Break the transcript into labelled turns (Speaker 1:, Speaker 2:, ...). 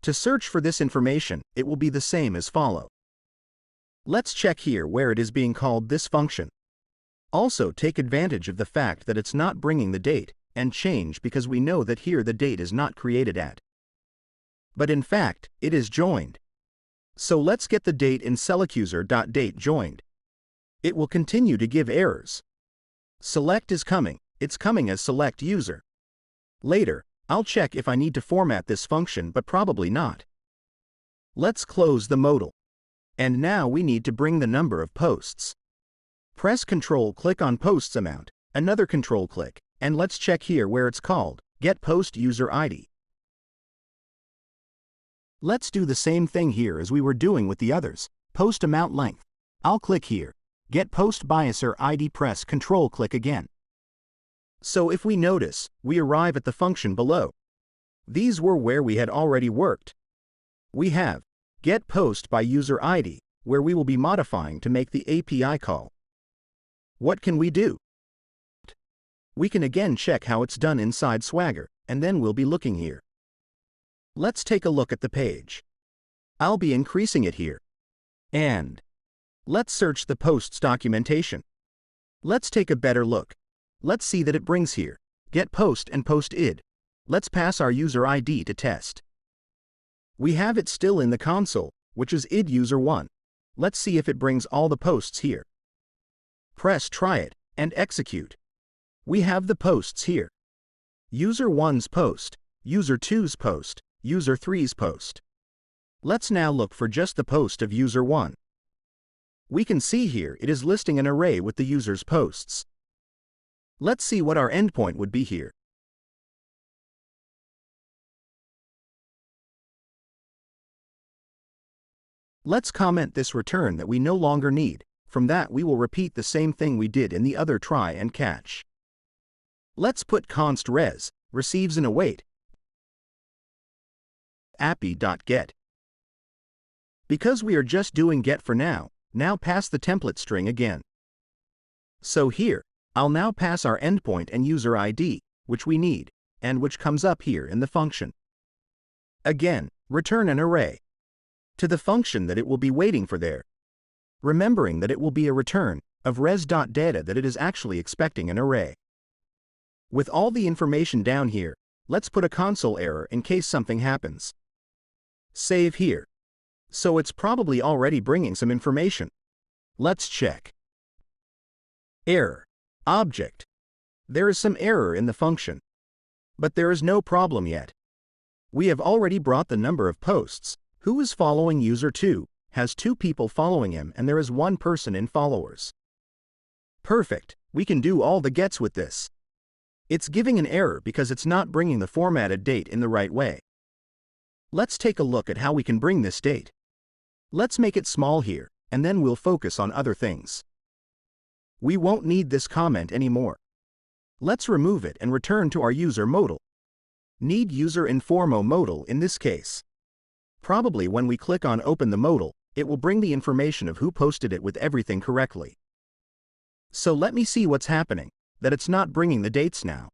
Speaker 1: To search for this information, it will be the same as follow. Let's check here where it is being called this function. Also take advantage of the fact that it's not bringing the date and change because we know that here the date is not created at. But in fact, it is joined. So let's get the date in selectuser.date joined. It will continue to give errors. Select is coming, it's coming as select user. Later, I'll check if I need to format this function, but probably not. Let's close the modal. And now we need to bring the number of posts. Press Ctrl click on posts amount, another Ctrl click, and let's check here where it's called get post user ID. Let's do the same thing here as we were doing with the others. Post amount length. I'll click here. Get post biaser ID, press Ctrl click again. So if we notice, we arrive at the function below. These were where we had already worked. We have get post by user ID, where we will be modifying to make the API call. What can we do? We can again check how it's done inside Swagger, and then we'll be looking here. Let's take a look at the page. I'll be increasing it here. And let's search the posts documentation. Let's take a better look. Let's see that it brings here get post and post id. Let's pass our user ID to test. We have it still in the console, which is id user1. Let's see if it brings all the posts here. Press try it and execute. We have the posts here. User 1's post, user 2's post, user 3's post. Let's now look for just the post of user 1. We can see here it is listing an array with the user's posts. Let's see what our endpoint would be here. Let's comment this return that we no longer need. From that we will repeat the same thing we did in the other try and catch. Let's put const res, receives and await, appy.get. Because we are just doing get for now pass the template string again. So here, I'll now pass our endpoint and user ID, which we need, and which comes up here in the function. Again, return an array to the function that it will be waiting for there, remembering that it will be a return of res.data that it is actually expecting an array. With all the information down here, let's put a console error in case something happens. Save here. So it's probably already bringing some information. Let's check. Error. Object. There is some error in the function. But there is no problem yet. We have already brought the number of posts. Who is following user 2, has 2 people following him, and there is 1 person in followers. Perfect, we can do all the gets with this. It's giving an error because it's not bringing the formatted date in the right way. Let's take a look at how we can bring this date. Let's make it small here, and then we'll focus on other things. We won't need this comment anymore. Let's remove it and return to our user modal. Need user informo modal in this case. Probably when we click on open the modal, it will bring the information of who posted it with everything correctly. So let me see what's happening, that it's not bringing the dates now.